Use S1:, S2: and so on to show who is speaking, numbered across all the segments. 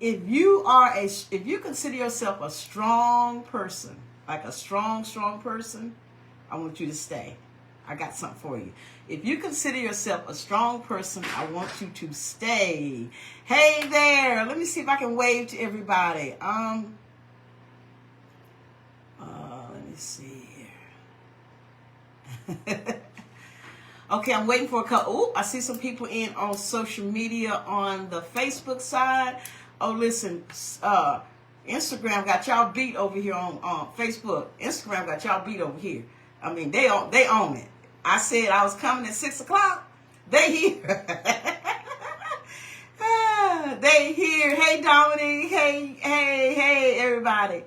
S1: if you consider yourself a strong person, like a strong person, I want you to stay. I got something for you. If you consider yourself a strong person, I want you to stay. Hey there. Let me see if I can wave to everybody. Let me see here. Okay, I'm waiting for a couple. Oh, I see some people in on social media on the Facebook side. Oh, listen, Instagram got y'all beat over here on Facebook. Instagram got y'all beat over here. I mean, they own it. I said I was coming at 6 o'clock. They here. They here. Hey, Dominique. Hey, everybody.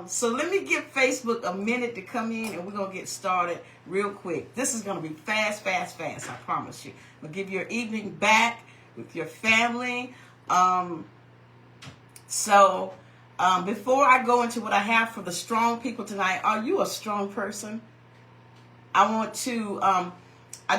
S1: So let me give Facebook a minute to come in, and we're going to get started real quick. This is going to be fast. I promise you. I'm going to give your evening back with your family. Before I go into what I have for the strong people tonight, are you a strong person? I want to, I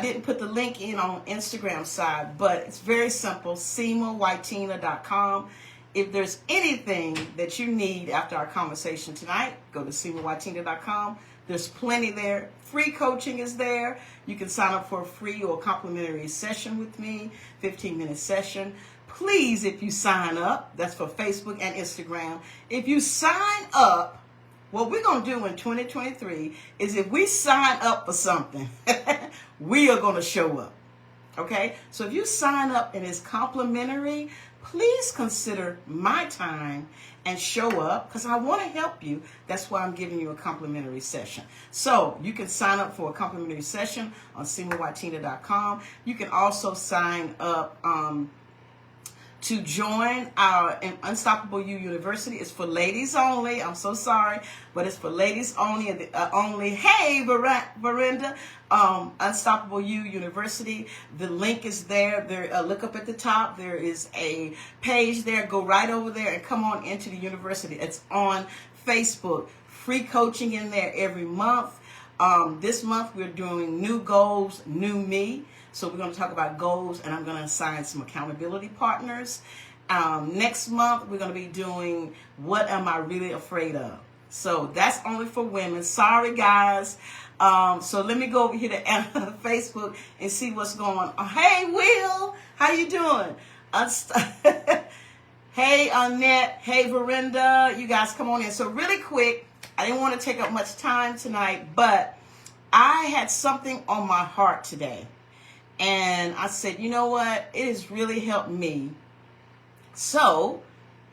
S1: didn't put the link in on Instagram side, but it's very simple, SeemaWhitina.com. If there's anything that you need after our conversation tonight, go to SeemaWhitina.com. There's plenty there. Free coaching is there. You can sign up for a free or complimentary session with me, 15-minute session. Please, if you sign up, that's for Facebook and Instagram. If you sign up, what we're going to do in 2023 is if we sign up for something, we are going to show up. Okay? So if you sign up and it's complimentary, please consider my time and show up because I want to help you. That's why I'm giving you a complimentary session. So you can sign up for a complimentary session on SeemaWhitina.com. You can also sign up to join our Unstoppable You University. It's for ladies only. I'm so sorry, but it's for ladies only. Hey, Verinda, Unstoppable You University. The link is there. Look up at the top. There is a page there. Go right over there and come on into the university. It's on Facebook. Free coaching in there every month. This month we're doing new goals, new me. So we're going to talk about goals, and I'm going to assign some accountability partners. Next month, we're going to be doing what am I really afraid of? So that's only for women. Sorry, guys. So let me go over here to Facebook and see what's going on. Hey, Will. How you doing? Hey, Annette. Hey, Verinda. You guys come on in. So really quick, I didn't want to take up much time tonight, but I had something on my heart today. And I said, you know what? It has really helped me. So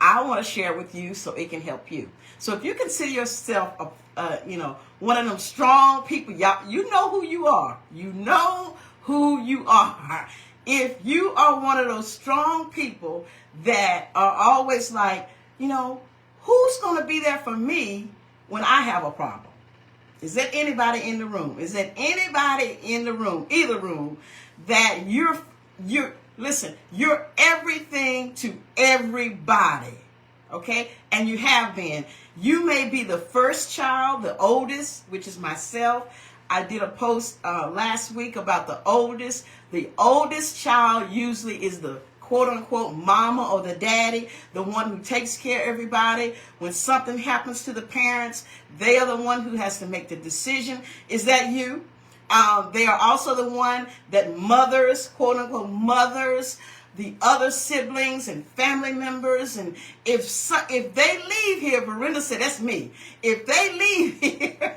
S1: I want to share with you so it can help you. So if you consider yourself, one of them strong people, y'all, you know who you are. You know who you are. If you are one of those strong people that are always like, who's going to be there for me when I have a problem? Is there anybody in the room? Is there anybody in the room, either room, that you're everything to everybody, okay? And you have been. You may be the first child, the oldest, which is myself. I did a post last week about the oldest. The oldest child usually is the quote-unquote mama or the daddy, the one who takes care of everybody. When something happens to the parents, they are the one who has to make the decision. Is that you? They are also the one that mothers, quote-unquote mothers, the other siblings and family members. And if they leave here, Verinda said, that's me. If they leave here,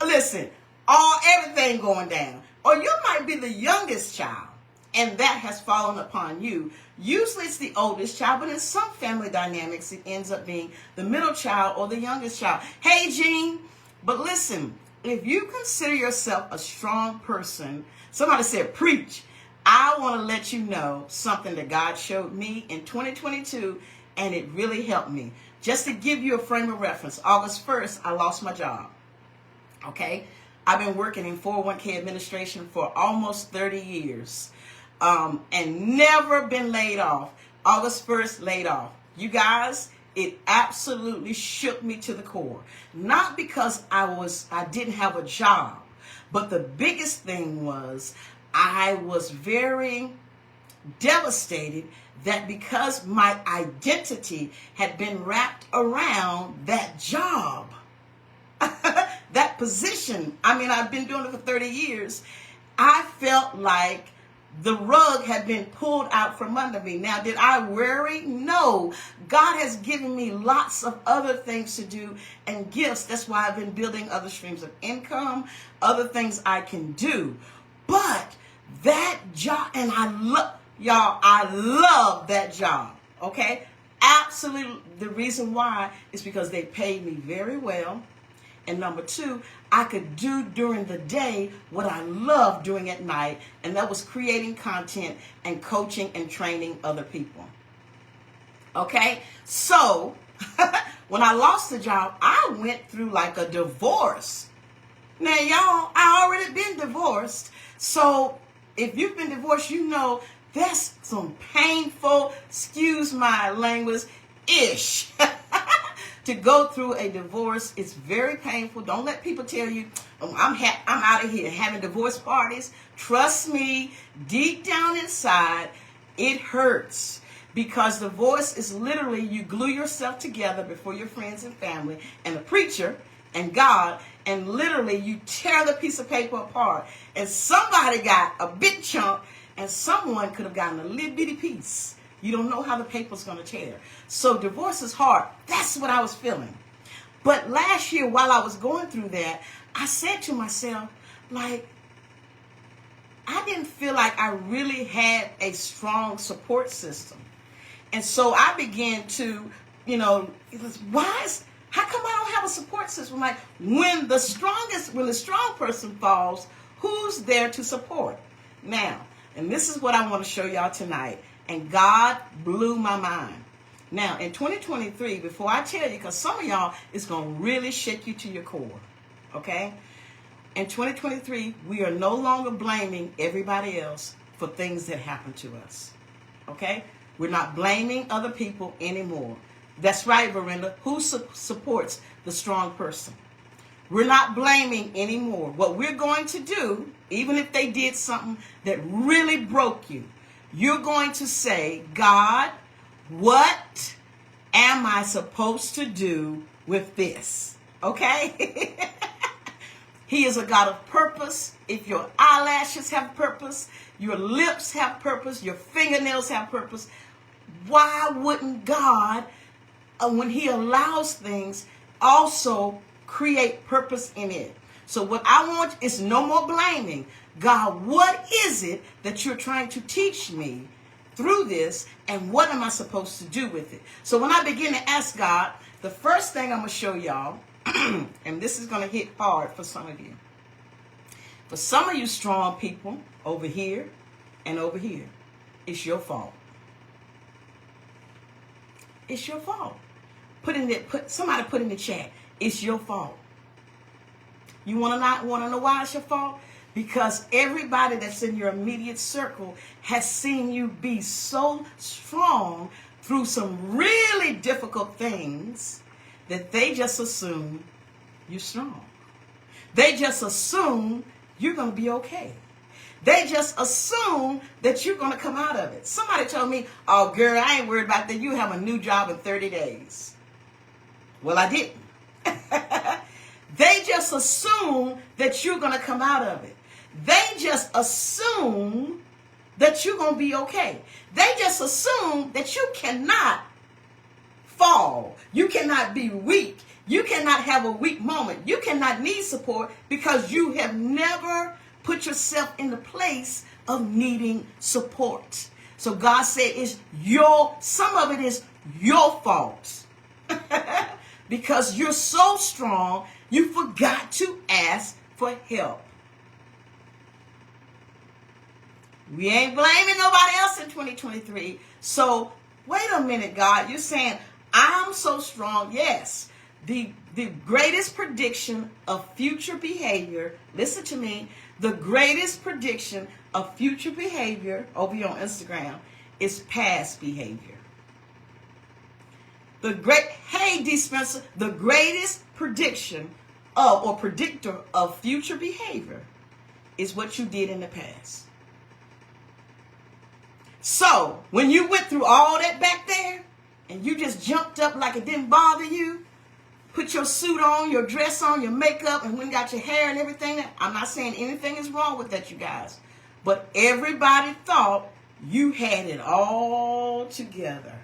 S1: listen, everything going down. Or you might be the youngest child, and that has fallen upon you. Usually it's the oldest child, but in some family dynamics, it ends up being the middle child or the youngest child. Hey, Jean, but listen, if you consider yourself a strong person, somebody said, preach. I want to let you know something that God showed me in 2022, and it really helped me. Just to give you a frame of reference, August 1st, I lost my job. Okay? I've been working in 401k administration for almost 30 years. And never been laid off. August 1st, laid off. You guys, it absolutely shook me to the core. Not because I didn't have a job, but the biggest thing was I was very devastated that because my identity had been wrapped around that job, that position. I mean, I've been doing it for 30 years. I felt like the rug had been pulled out from under me. Now, did I worry? No. God has given me lots of other things to do and gifts. That's why I've been building other streams of income, other things I can do. But that job, and I love that job, okay? Absolutely. The reason why is because they paid me very well. And number two, I could do during the day what I love doing at night, and that was creating content and coaching and training other people. Okay? So, when I lost the job, I went through like a divorce. Now, y'all, I already been divorced. So, if you've been divorced, you know that's some painful, excuse my language, ish. To go through a divorce, it's very painful. Don't let people tell you, oh, I'm out of here having divorce parties. Trust me, deep down inside, it hurts. Because divorce is literally you glue yourself together before your friends and family and the preacher and God, and literally you tear the piece of paper apart. And somebody got a big chunk and someone could have gotten a little bitty piece. You don't know how the paper's going to tear. So divorce is hard. That's what I was feeling. But last year, while I was going through that, I said to myself, like, I didn't feel like I really had a strong support system. And so I began to, how come I don't have a support system? Like, when the strong person falls, who's there to support? Now, and this is what I want to show y'all tonight. And God blew my mind. Now, in 2023, before I tell you, because some of y'all, it's going to really shake you to your core, okay? In 2023, we are no longer blaming everybody else for things that happen to us, okay? We're not blaming other people anymore. That's right, Verenda. Who supports the strong person? We're not blaming anymore. What we're going to do, even if they did something that really broke you, you're going to say, God, what am I supposed to do with this? Okay? He is a God of purpose. If your eyelashes have purpose, your lips have purpose, your fingernails have purpose, why wouldn't God, when he allows things, also create purpose in it? So what I want is no more blaming. God, what is it that you're trying to teach me through this, and what am I supposed to do with it? So when I begin to ask God, the first thing I'm going to show y'all, and this is going to hit hard for some of you. For some of you strong people over here and over here, it's your fault. It's your fault. Somebody put in the chat, it's your fault. You want to know why it's your fault? Because everybody that's in your immediate circle has seen you be so strong through some really difficult things that they just assume you're strong. They just assume you're going to be okay. They just assume that you're going to come out of it. Somebody told me, oh, girl, I ain't worried about that. You have a new job in 30 days. Well, I didn't. They just assume that you're going to come out of it. They just assume that you're going to be okay. They just assume that you cannot fall. You cannot be weak. You cannot have a weak moment. You cannot need support because you have never put yourself in the place of needing support. So God said some of it is your fault. Because you're so strong, you forgot to ask for help. We ain't blaming nobody else in 2023. So wait a minute, God. You're saying, I'm so strong. Yes. The greatest prediction of future behavior, listen to me, the greatest prediction of future behavior over here on Instagram is past behavior. D. Spencer, the greatest prediction of or predictor of future behavior is what you did in the past. So when you went through all that back there and you just jumped up like it didn't bother you, put your suit on, your dress on, your makeup, and when you got your hair and everything, I'm not saying anything is wrong with that, you guys. But everybody thought you had it all together.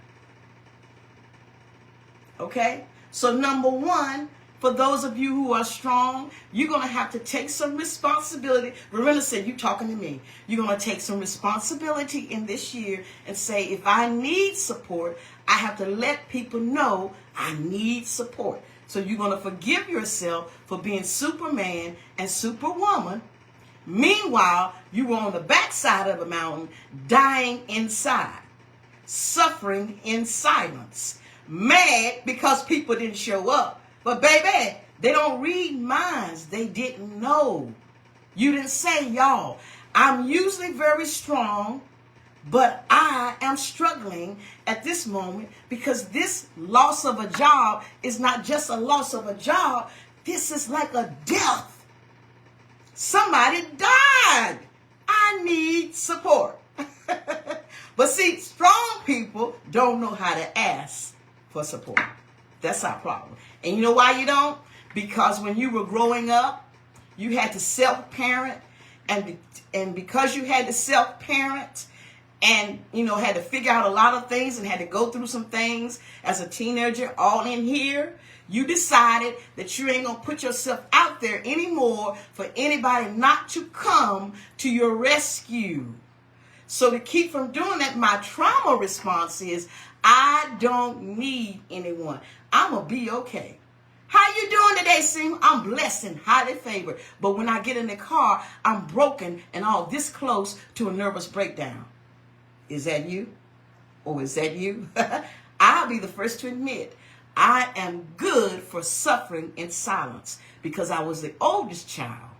S1: Okay? So number one, for those of you who are strong, you're going to have to take some responsibility. Verena said, you talking to me. You're going to take some responsibility in this year and say, if I need support, I have to let people know I need support. So you're going to forgive yourself for being Superman and Superwoman. Meanwhile, you were on the backside of the mountain, dying inside, suffering in silence, mad because people didn't show up. But baby, they don't read minds. They didn't know. You didn't say, y'all, I'm usually very strong, but I am struggling at this moment because this loss of a job is not just a loss of a job. This is like a death. Somebody died. I need support. But see, strong people don't know how to ask for support. That's our problem. And you know why you don't? Because when you were growing up, you had to self-parent. And because you had to self-parent and, had to figure out a lot of things and had to go through some things as a teenager all in here, you decided that you ain't going to put yourself out there anymore for anybody not to come to your rescue. So to keep from doing that, my trauma response is, I don't need anyone. I'm going to be okay. How you doing today, Seema? I'm blessed and highly favored. But when I get in the car, I'm broken and all this close to a nervous breakdown. Is that you? Or is that you? I'll be the first to admit I am good for suffering in silence because I was the oldest child.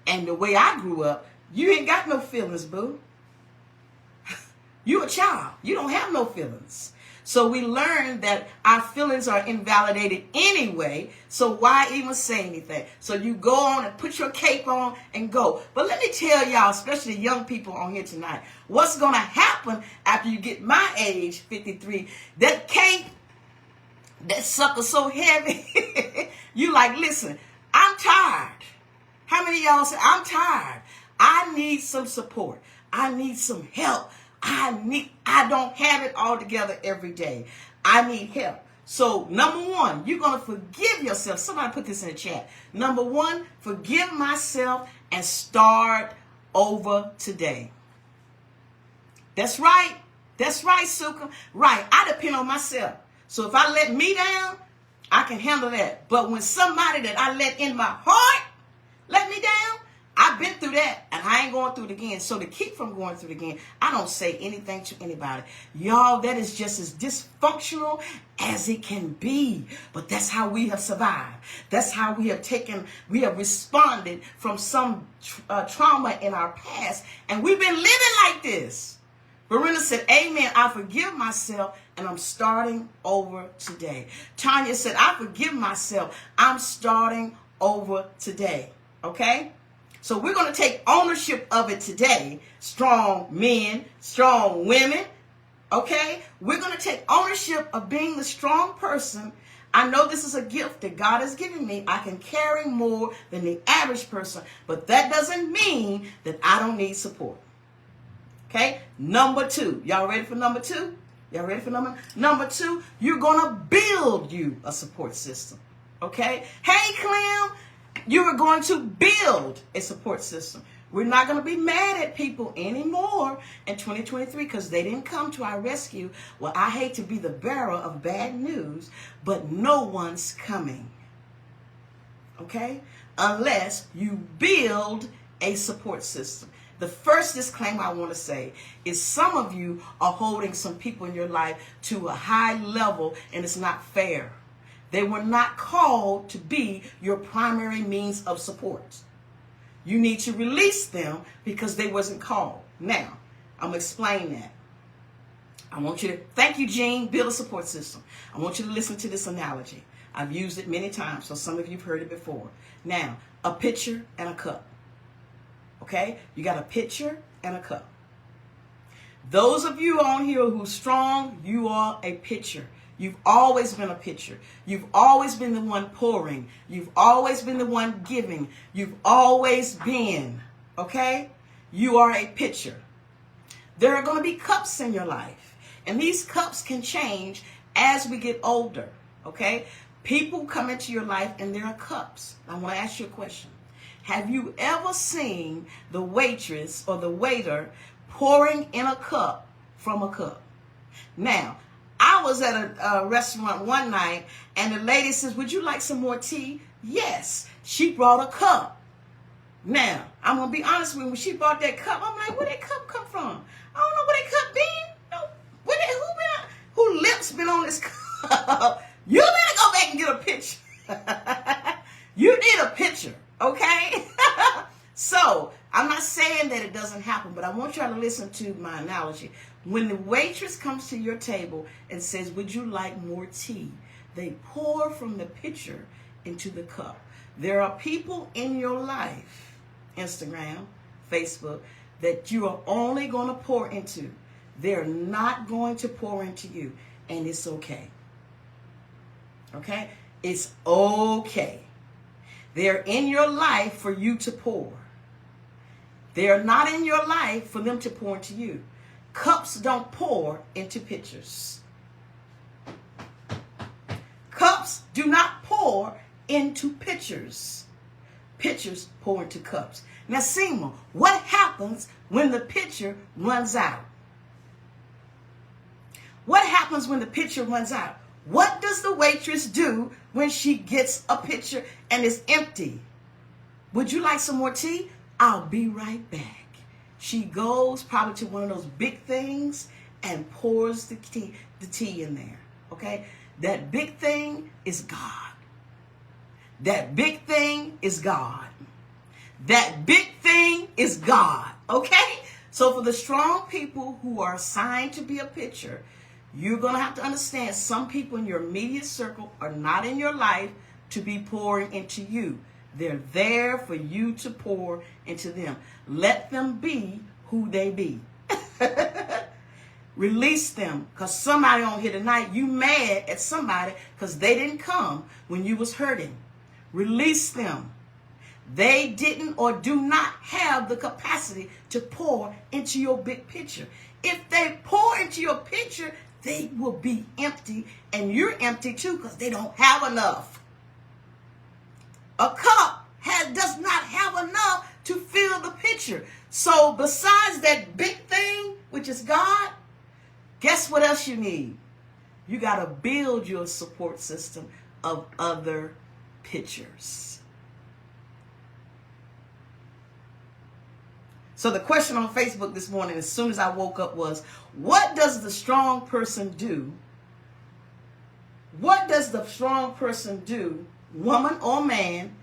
S1: And the way I grew up, you ain't got no feelings, boo. You're a child. You don't have no feelings. So we learned that our feelings are invalidated anyway, so why even say anything? So you go on and put your cape on and go. But let me tell y'all, especially young people on here tonight, what's going to happen after you get my age, 53, that cape, that sucker so heavy, you like, listen, I'm tired. How many of y'all say, I'm tired. I need some support. I need some help. I don't have it all together every day. I need help. So number one, you're going to forgive yourself. Somebody put this in the chat. Number one, forgive myself and start over today. That's right. That's right, Suka. Right. I depend on myself. So if I let me down, I can handle that. But when somebody that I let in my heart let me down, I've been through that, and I ain't going through it again. So to keep from going through it again, I don't say anything to anybody. Y'all, that is just as dysfunctional as it can be. But that's how we have survived. That's how we have responded from some trauma in our past. And we've been living like this. Verena said, amen, I forgive myself, and I'm starting over today. Tanya said, I forgive myself. I'm starting over today. Okay? So we're going to take ownership of it today. Strong men, strong women. Okay? We're going to take ownership of being the strong person. I know this is a gift that God has given me. I can carry more than the average person. But that doesn't mean that I don't need support. Okay? Number two. Y'all ready for number two? Y'all ready for number two? You're going to build you a support system. Okay? Hey, Clem. You are going to build a support system. We're not going to be mad at people anymore in 2023 because they didn't come to our rescue. Well, I hate to be the bearer of bad news, but no one's coming. Okay? Unless you build a support system. The first disclaimer I want to say is some of you are holding some people in your life to a high level, and it's not fair. They were not called to be your primary means of support. You need to release them because they wasn't called. Now, I'm going to explain that. I want you to, thank you, Jean, build a support system. I want you to listen to this analogy. I've used it many times, so some of you have heard it before. Now, a pitcher and a cup. Okay? You got a pitcher and a cup. Those of you on here who's strong, you are a pitcher. You've always been a pitcher. You've always been the one pouring. You've always been the one giving. You've always been, okay? You are a pitcher. There are going to be cups in your life. And these cups can change as we get older, okay? People come into your life and there are cups. I want to ask you a question. Have you ever seen the waitress or the waiter pouring in a cup from a cup? Now, I was at a restaurant one night and the lady says, would you like some more tea? Yes. She brought a cup. Now, I'm going to be honest with you. When she brought that cup, I'm like, where that cup come from? I don't know where that cup been. No, who lips been on this cup? You better go back and get a picture. You need a picture, okay? So, I'm not saying that it doesn't happen, but I want y'all to listen to my analogy. When the waitress comes to your table and says, would you like more tea? They pour from the pitcher into the cup. There are people in your life, Instagram, Facebook, that you are only going to pour into. They're not going to pour into you, and it's okay. Okay? It's okay. They're in your life for you to pour. They're not in your life for them to pour into you. Cups don't pour into pitchers. Cups do not pour into pitchers. Pitchers pour into cups. Now, Seema, what happens when the pitcher runs out? What happens when the pitcher runs out? What does the waitress do when she gets a pitcher and it's empty? Would you like some more tea? I'll be right back. She goes probably to one of those big things and pours the tea in there. Okay? That big thing is God. That big thing is God. That big thing is God. Okay? So for the strong people who are assigned to be a pitcher, you're going to have to understand some people in your immediate circle are not in your life to be pouring into you. They're there for you to pour into them. Let them be who they be. Release them, because somebody on here tonight, you mad at somebody because they didn't come when you was hurting. Release them. They didn't or do not have the capacity to pour into your big picture. If they pour into your picture, they will be empty, and you're empty too because they don't have enough. A cup does not have enough to fill the pitcher. So besides that big thing, which is God, guess what else you need? You got to build your support system of other pitchers. So the question on Facebook this morning, as soon as I woke up, was, what does the strong person do? What does the strong person do, woman or man,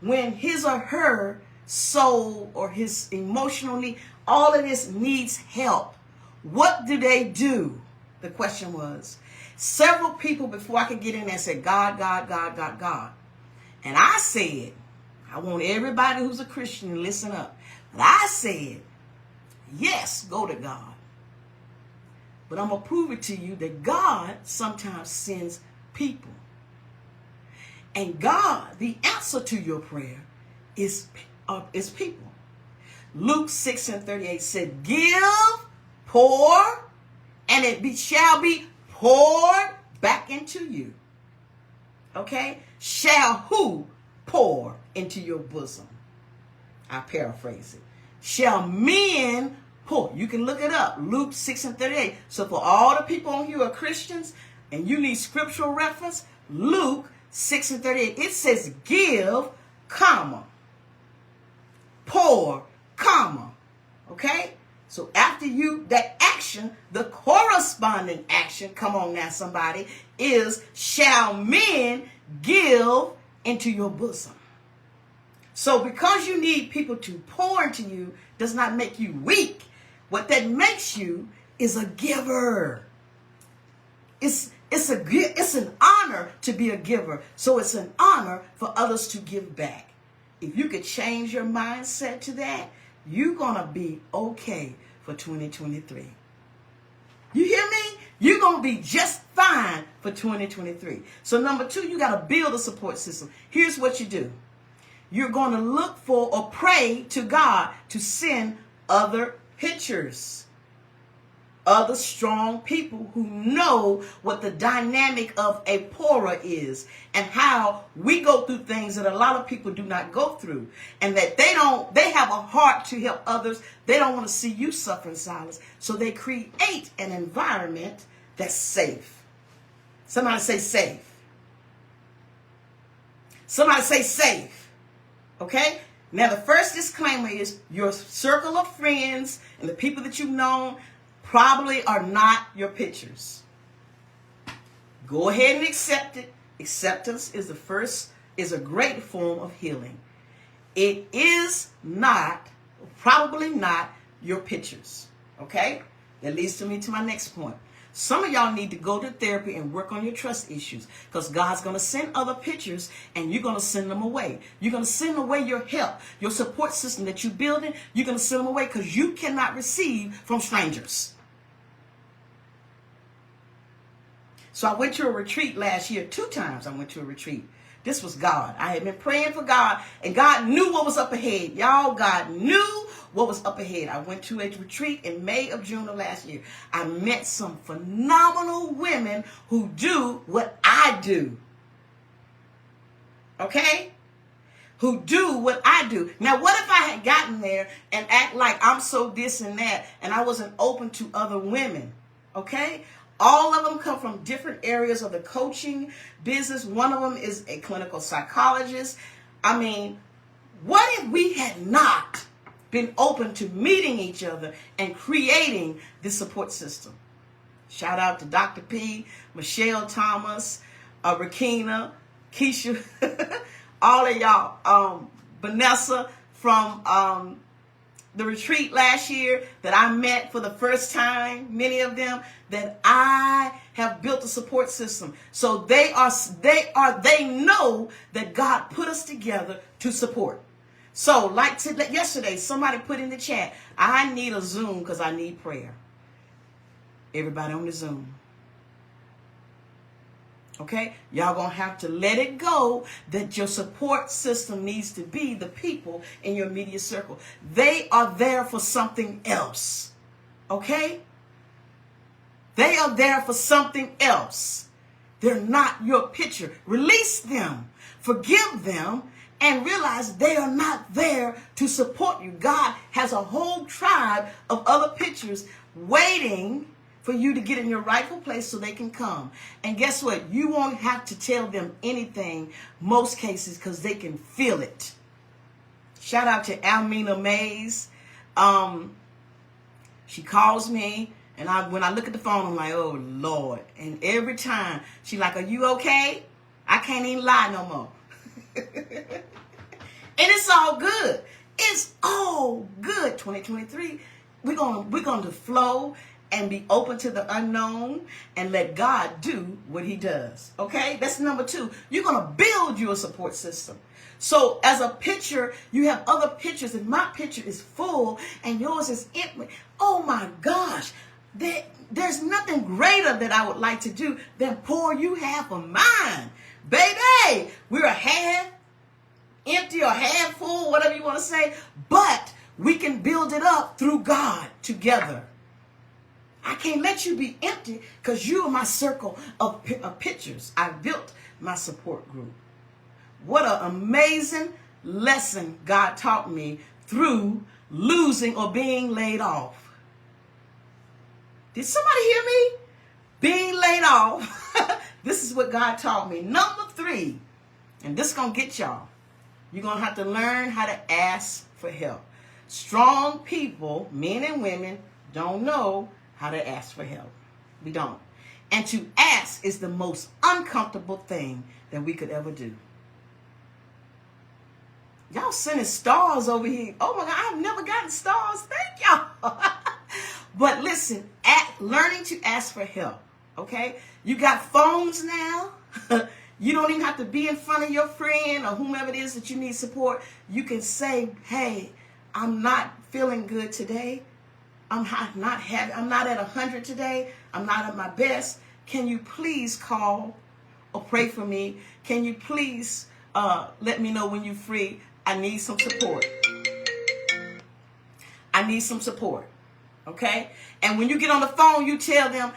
S1: when his or her soul or his emotional need, all of this needs help? What do they do? The question was. Several people before I could get in there said, God, God, God, God, God. And I said, I want everybody who's a Christian to listen up. But I said, yes, go to God. But I'm going to prove it to you that God sometimes sends people. And God, the answer to your prayer is people. Luke 6:38 said, give, pour, and it shall be poured back into you. Okay? Shall who pour into your bosom? I paraphrase it. Shall men pour? You can look it up. Luke 6:38. So for all the people on here who are Christians and you need scriptural reference, Luke 6:38. It says give, comma, pour, comma. Okay? So after that action, the corresponding action, come on now somebody, is shall men give into your bosom. So because you need people to pour into you does not make you weak. What that makes you is a giver. It's an honor to be a giver. So it's an honor for others to give back. If you could change your mindset to that, you're going to be okay for 2023. You're going to be just fine for 2023. So number 2, you got to build a support system. Here's what you do. You're going to look for or pray to God to send other pictures. Other strong people who know what the dynamic of a poorer is and how we go through things that a lot of people do not go through, and that they have a heart to help others. They don't want to see you suffer in silence. So they create an environment that's safe. Somebody say safe. Somebody say safe. Okay? Now the first disclaimer is your circle of friends and the people that you've known probably are not your pictures. Go ahead and accept it. Acceptance is a great form of healing. It is not, probably not, your pictures. Okay? That leads me to my next point. Some of y'all need to go to therapy and work on your trust issues, because God's going to send other pictures and you're going to send them away. You're going to send away your help, your support system that you're building. You're going to send them away because you cannot receive from strangers. So I went to a retreat last year. 2 times I went to a retreat. This was God. I had been praying for God, and God knew what was up ahead. Y'all, God knew what was up ahead. I went to a retreat in May or June of last year. I met some phenomenal women who do what I do. Okay? Who do what I do. Now, what if I had gotten there and act like I'm so this and that, and I wasn't open to other women? Okay? All of them come from different areas of the coaching business. One of them is a clinical psychologist. I mean, what if we had not been open to meeting each other and creating this support system? Shout out to Dr. P, Michelle Thomas, Rakina, Keisha, all of y'all, Vanessa from the retreat last year that I met for the first time, many of them, that I have built a support system. So they know that God put us together to support. So like yesterday, somebody put in the chat, I need a Zoom because I need prayer. Everybody on the Zoom. Okay? Y'all gonna have to let it go that your support system needs to be the people in your immediate circle. They are there for something else. Okay? They are there for something else. They're not your picture. Release them. Forgive them. And realize they are not there to support you. God has a whole tribe of other pictures waiting for you to get in your rightful place so they can come. And guess what? You won't have to tell them anything most cases because they can feel it. Shout out to Almina Mays. She calls me, and when I look at the phone, I'm like, oh, Lord. And every time she's like, are you okay? I can't even lie no more. And it's all good. It's all good. 2023, we're going to flow and be open to the unknown and let God do what he does. Okay? That's number 2. You're going to build you a support system. So as a picture, you have other pictures, and my picture is full and yours is empty. Oh my gosh. There's nothing greater that I would like to do than pour you half of mine. Baby, we're a half empty or half full, whatever you want to say, but we can build it up through God together. I can't let you be empty because you are my circle of pictures. I built my support group. What an amazing lesson God taught me through losing or being laid off. Did somebody hear me? Being laid off. This is what God taught me. Number 3, and this is going to get y'all. You're going to have to learn how to ask for help. Strong people, men and women, don't know how to ask for help. We don't. And to ask is the most uncomfortable thing that we could ever do. Y'all sending stars over here. Oh my God, I've never gotten stars. Thank y'all. But listen, learning to ask for help. Okay? You got phones now. You don't even have to be in front of your friend or whomever it is that you need support. You can say, hey, I'm not feeling good today. I'm not at 100 today. I'm not at my best. Can you please call or pray for me? Can you please let me know when you're free? I need some support. I need some support. Okay? And when you get on the phone, you tell them,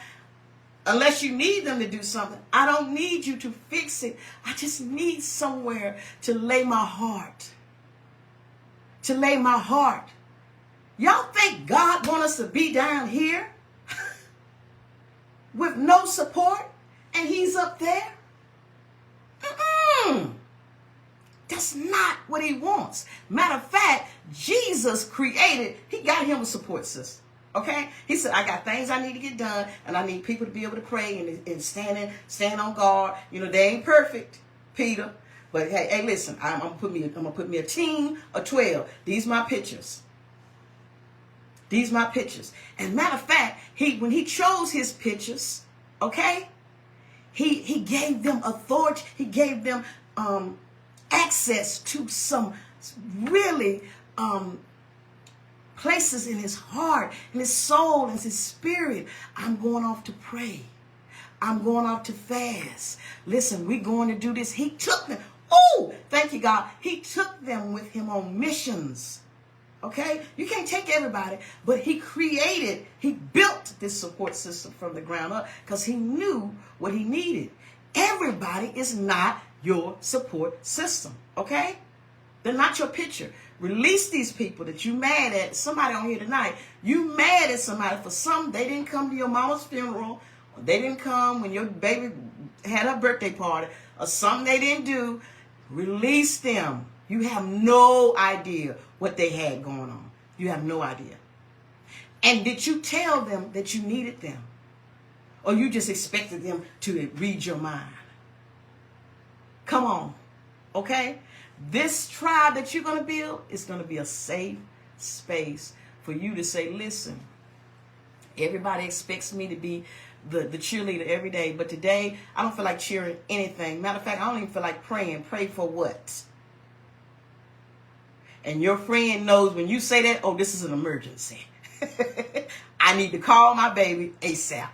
S1: unless you need them to do something, I don't need you to fix it. I just need somewhere to lay my heart. To lay my heart. Y'all think God wants us to be down here with no support and he's up there? That's not what he wants. Matter of fact, Jesus he got him a support system. Okay? He said, I got things I need to get done, and I need people to be able to pray and stand on guard. You know, they ain't perfect, Peter. But hey, listen, I'm gonna put me a team of 12. These my pictures. These my pictures. And matter of fact, when he chose his pictures, okay, he gave them authority. He gave them access to some really places in his heart, in his soul, in his spirit. I'm going off to pray. I'm going off to fast. Listen, we're going to do this. He took them. Oh, thank you, God. He took them with him on missions. Okay? You can't take everybody, but he built this support system from the ground up because he knew what he needed. Everybody is not your support system. Okay? They're not your picture. Release these people that you mad at. Somebody on here tonight, you mad at somebody for something. They didn't come to your mama's funeral. Or they didn't come when your baby had her birthday party. Or something they didn't do. Release them. You have no idea what they had going on. You have no idea. And did you tell them that you needed them? Or you just expected them to read your mind? Come on. Okay? This tribe that you're going to build is going to be a safe space for you to say, listen, everybody expects me to be the cheerleader every day, but today I don't feel like cheering anything. Matter of fact, I don't even feel like praying. Pray for what? And your friend knows when you say that, oh, this is an emergency. I need to call my baby ASAP.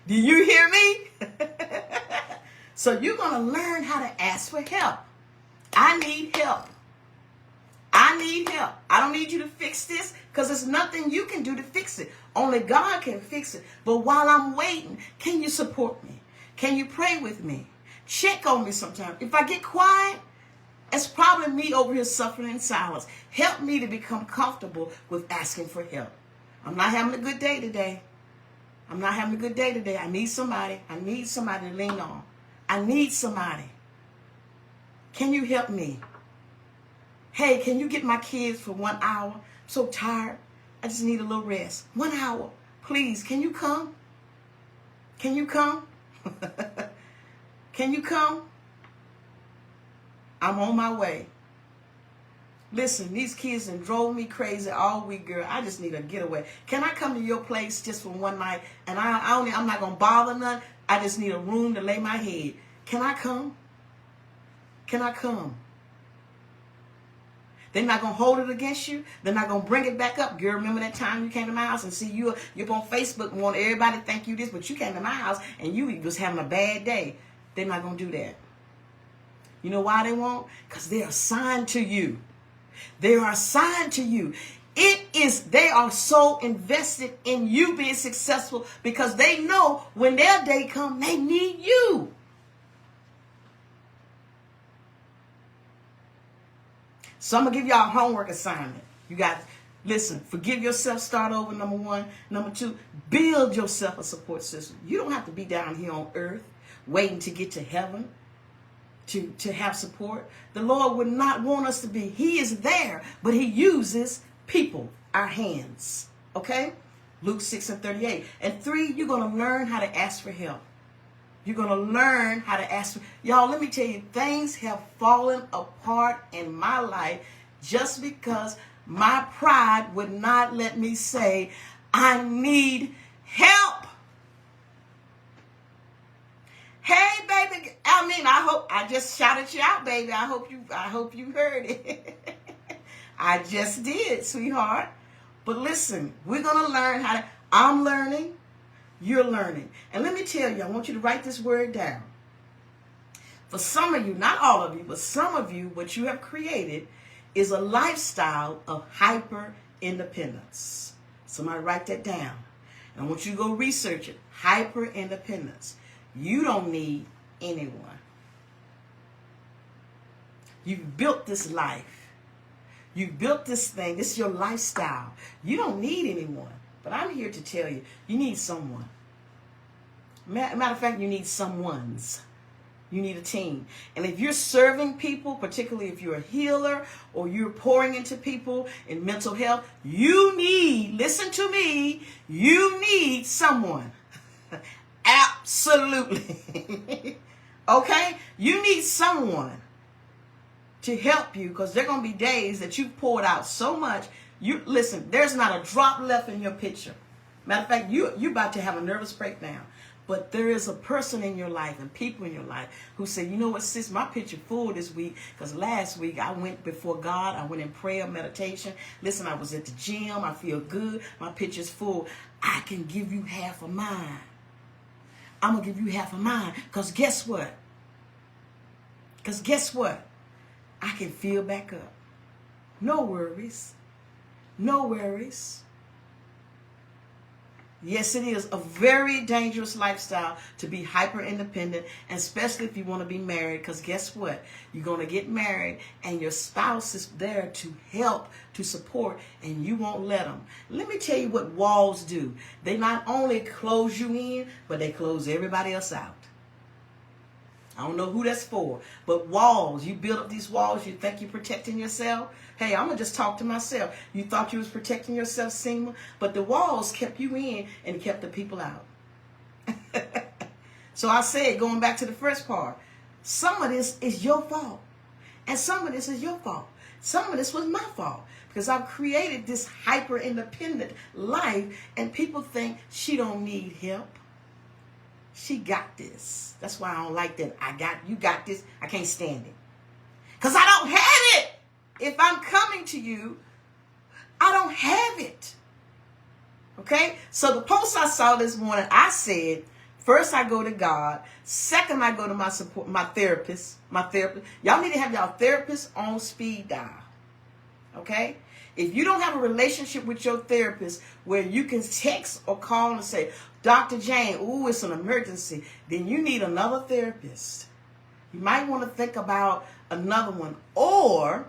S1: Do you hear me? So you're going to learn how to ask for help. I need help. I need help. I don't need you to fix this because there's nothing you can do to fix it. Only God can fix it. But while I'm waiting, can you support me? Can you pray with me? Check on me sometime. If I get quiet, it's probably me over here suffering in silence. Help me to become comfortable with asking for help. I'm not having a good day today. I'm not having a good day today. I need somebody. I need somebody to lean on. I need somebody. Can you help me? Hey, can you get my kids for 1 hour? I'm so tired. I just need a little rest. 1 hour. Please, can you come? Can you come? Can you come? I'm on my way. Listen, these kids done drove me crazy all week, girl. I just need a getaway. Can I come to your place just for one night? And I'm not going to bother none. I just need a room to lay my head. Can I come? Can I come? They're not going to hold it against you. They're not going to bring it back up. Girl, remember that time you came to my house and see you're up on Facebook and want everybody to thank you this, but you came to my house and you was having a bad day. They're not going to do that. You know why they won't? Because they're assigned to you. They are assigned to you. They are so invested in you being successful because they know when their day comes, they need you. So I'm going to give y'all a homework assignment. You guys, listen, forgive yourself, start over, number one. Number two, build yourself a support system. You don't have to be down here on earth waiting to get to heaven to have support. The Lord would not want us to be. He is there, but he uses people, our hands. Okay? Luke 6:38. And 3, you're going to learn how to ask for help. You're going to learn how to ask for... Y'all, let me tell you, things have fallen apart in my life just because my pride would not let me say, I need help. Hey, baby. I just shouted you out, baby. I hope you heard it. I just did, sweetheart. But listen, we're going to learn how to, I'm learning, you're learning. And let me tell you, I want you to write this word down. For some of you, not all of you, but some of you, what you have created is a lifestyle of hyper independence. Somebody write that down. And I want you to go research it. Hyper independence. You don't need anyone. You've built this life. You've built this thing. This is your lifestyle. You don't need anyone. But I'm here to tell you, you need someone. Matter of fact, you need someones. You need a team. And if you're serving people, particularly if you're a healer or you're pouring into people in mental health, you need, listen to me, you need someone. Absolutely. Okay? You need someone to help you, because there are going to be days that you've poured out so much. You listen, there's not a drop left in your pitcher. Matter of fact, you're about to have a nervous breakdown. But there is a person in your life and people in your life who say, you know what, sis, my pitcher full this week, because last week I went before God. I went in prayer, meditation. Listen, I was at the gym. I feel good. My pitcher's full. I can give you half of mine. I'm going to give you half of mine, because guess what? I can fill back up. No worries. No worries. Yes, it is a very dangerous lifestyle to be hyper independent, and especially if you want to be married, because guess what? You're going to get married and your spouse is there to help, to support, and you won't let them. Let me tell you what walls do. They not only close you in, but they close everybody else out. I don't know who that's for, but walls, you build up these walls, you think you're protecting yourself. Hey, I'm going to just talk to myself. You thought you was protecting yourself, Seema, but the walls kept you in and kept the people out. So I said, going back to the first part, some of this is your fault, and some of this is your fault. Some of this was my fault, because I've created this hyper-independent life, and people think she don't need help. She got this. That's why I don't like that. You got this. I can't stand it. Because I don't have it. If I'm coming to you, I don't have it. Okay? So the post I saw this morning, I said, first I go to God. Second, I go to my therapist. Y'all need to have y'all therapist on speed dial. Okay? If you don't have a relationship with your therapist where you can text or call and say, Dr. Jane, ooh, it's an emergency, then you need another therapist. You might want to think about another one. Or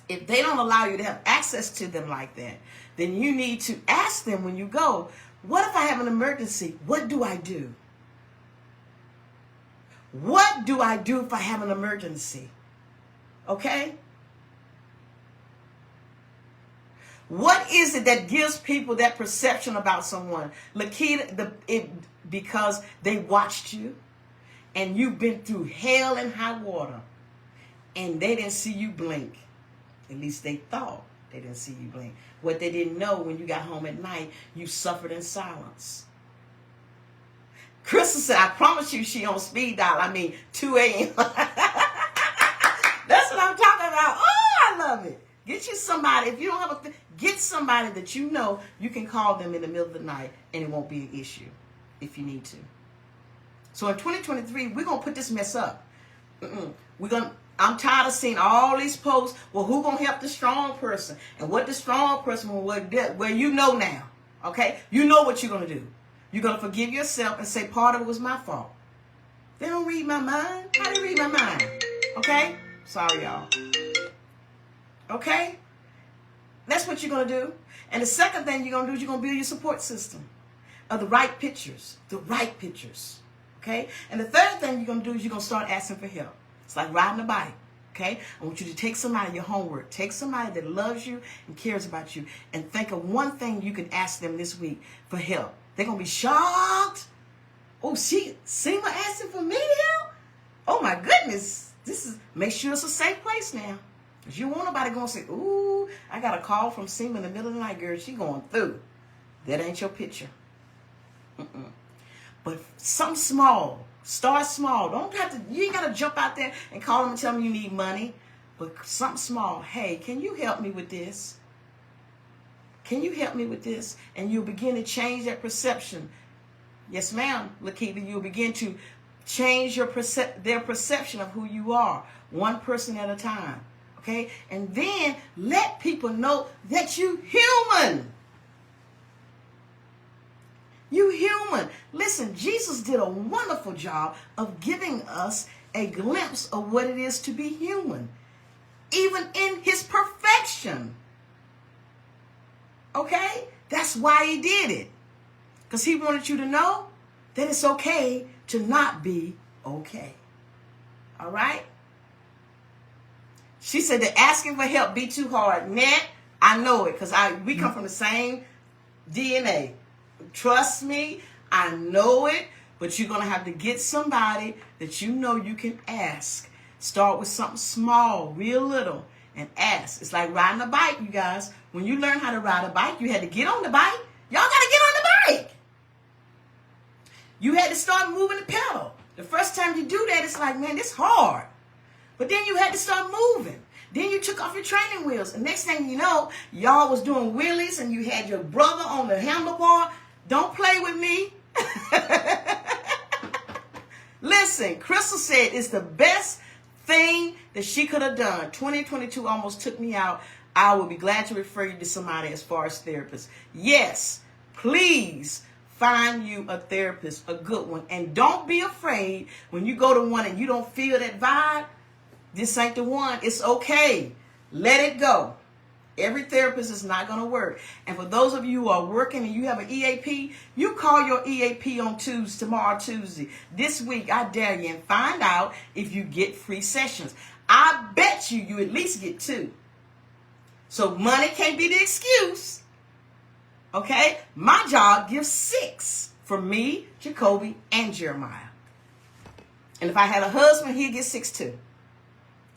S1: if they don't allow you to have access to them like that, then you need to ask them when you go, what if I have an emergency? What do I do? What do I do if I have an emergency? Okay? What is it that gives people that perception about someone? Lakita, because they watched you and you've been through hell and high water and they didn't see you blink. At least they thought they didn't see you blink. What they didn't know, when you got home at night, you suffered in silence. Crystal said, I promise you she on speed dial. 2 a.m. That's what I'm talking about. Oh, I love it. Get you somebody. If you don't have get somebody that you know you can call them in the middle of the night and it won't be an issue if you need to. So in 2023, we're going to put this mess up. I'm tired of seeing all these posts. Well, who going to help the strong person? And what the strong person will well, you know now. Okay? You know what you're going to do. You're going to forgive yourself and say part of it was my fault. They don't read my mind. How do they read my mind? Okay? Sorry, y'all. Okay? That's what you're going to do. And the second thing you're going to do is you're going to build your support system of the right pictures. The right pictures. Okay? And the third thing you're going to do is you're going to start asking for help. It's like riding a bike. Okay? I want you to take somebody, your homework. Take somebody that loves you and cares about you. And think of one thing you can ask them this week for help. They're going to be shocked. Oh, Seema asking for me help? Oh, my goodness. Make sure it's a safe place now. Because you want nobody going to say, ooh, I got a call from Seema in the middle of the night, girl. She going through. That ain't your picture. But something small. Start small. You ain't got to jump out there and call them and tell them you need money. But something small. Hey, can you help me with this? Can you help me with this? And you'll begin to change that perception. Yes, ma'am, Lakita, you'll begin to change their perception of who you are, one person at a time. Okay? And then let people know that you human. You human. Listen, Jesus did a wonderful job of giving us a glimpse of what it is to be human, even in his perfection. Okay? That's why he did it. Because he wanted you to know that it's okay to not be okay. All right? She said that asking for help be too hard. Nat, I know it because we come from the same DNA. Trust me, I know it, but you're going to have to get somebody that you know you can ask. Start with something small, real little, and ask. It's like riding a bike, you guys. When you learn how to ride a bike, you had to get on the bike. Y'all got to get on the bike. You had to start moving the pedal. The first time you do that, it's like, man, this hard. But then you had to start moving. Then you took off your training wheels. And next thing you know, y'all was doing wheelies and you had your brother on the handlebar. Don't play with me. Listen, Crystal said it's the best thing that she could have done. 2022 almost took me out. I will be glad to refer you to somebody as far as therapist. Yes, please find you a therapist, a good one. And don't be afraid when you go to one and you don't feel that vibe. This ain't the one. It's okay. Let it go. Every therapist is not going to work. And for those of you who are working and you have an EAP, you call your EAP on tomorrow, Tuesday. This week, I dare you, and find out if you get free sessions. I bet you at least get 2. So money can't be the excuse. Okay? My job gives 6 for me, Jacoby, and Jeremiah. And if I had a husband, he'd get 6 too.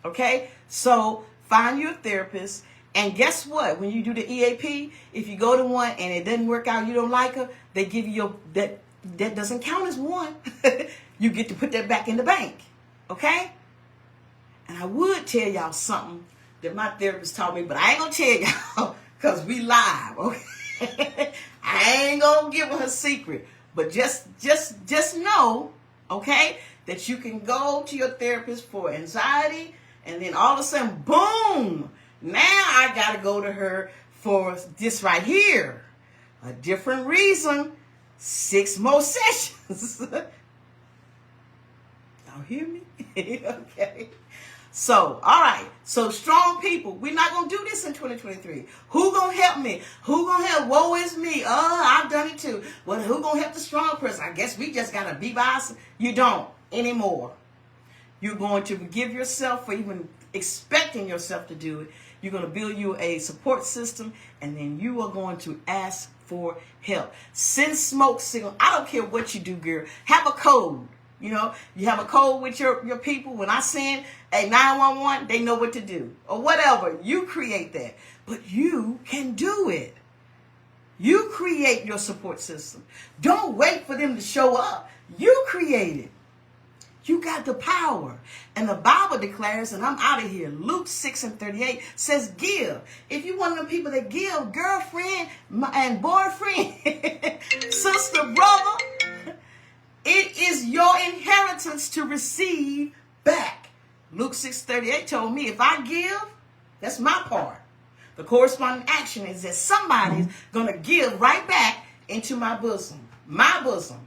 S1: Okay? So find you a therapist. And guess what? When you do the EAP, if you go to one and it doesn't work out, you don't like her, they give you that doesn't count as one. You get to put that back in the bank. Okay? And I would tell y'all something that my therapist taught me, but I ain't gonna tell y'all because we live. Okay? I ain't gonna give her a secret. But just know, okay, that you can go to your therapist for anxiety, and then all of a sudden, boom! Now I got to go to her for this right here. A different reason. 6 more sessions. Y'all hear me? Okay. So, all right. So, strong people. We're not going to do this in 2023. Who going to help me? Who going to help? Woe is me. I've done it too. Well, who going to help the strong person? I guess we just got to be by us. You don't anymore. You're going to forgive yourself for even expecting yourself to do it. You're going to build you a support system, and then you are going to ask for help. Send smoke signal. I don't care what you do, girl. Have a code. You know, you have a code with your people. When I send a 911, they know what to do. Or whatever. You create that. But you can do it. You create your support system. Don't wait for them to show up. You create it. You got the power. And the Bible declares, and I'm out of here, Luke 6:38 says give. If you're one of them people that give, girlfriend and boyfriend, sister, brother, it is your inheritance to receive back. Luke 6:38 told me if I give, that's my part. The corresponding action is that somebody's going to give right back into my bosom. My bosom.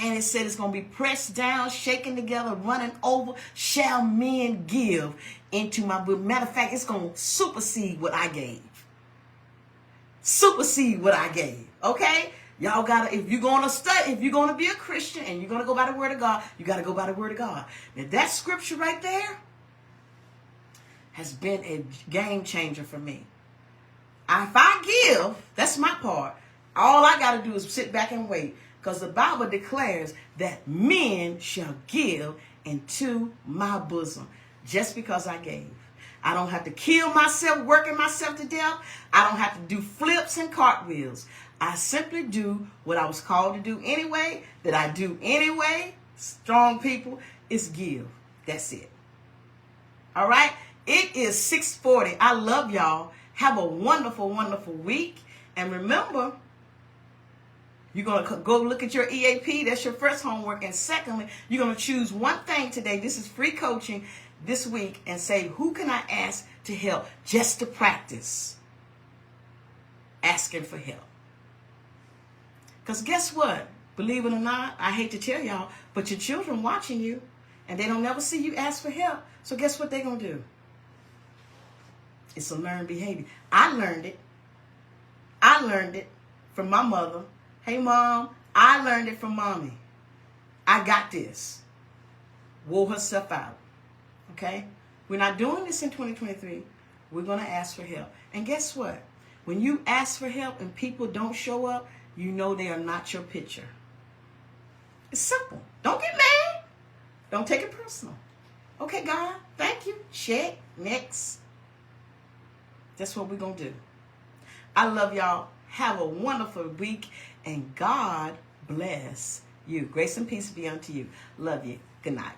S1: And it said it's going to be pressed down, shaken together, running over, shall men give into my bosom. Matter of fact, it's going to supersede what I gave. Supersede what I gave. Okay? Y'all got to, if you're going to study, if you're going to be a Christian and you're going to go by the word of God, you got to go by the word of God. Now that scripture right there has been a game changer for me. If I give, that's my part. All I got to do is sit back and wait. Because the Bible declares that men shall give into my bosom just because I gave. I don't have to kill myself, working myself to death. I don't have to do flips and cartwheels. I simply do what I was called to do anyway, that I do anyway. Strong people, is give. That's it. All right? It is 6:40. I love y'all. Have a wonderful, wonderful week. And remember, you're going to go look at your EAP. That's your first homework. And secondly, you're going to choose one thing today. This is free coaching this week. And say, who can I ask to help? Just to practice asking for help. Because guess what? Believe it or not, I hate to tell y'all, but your children watching you, and they don't never see you ask for help. So guess what they're going to do? It's a learned behavior. I learned it. I learned it from my mother. Hey, Mom, I learned it from Mommy. I got this. Wore herself out. Okay? We're not doing this in 2023. We're going to ask for help. And guess what? When you ask for help and people don't show up, you know they are not your picture. It's simple. Don't get mad. Don't take it personal. Okay, God, thank you. Check. Next. That's what we're going to do. I love y'all. Have a wonderful week, and God bless you. Grace and peace be unto you. Love you. Good night.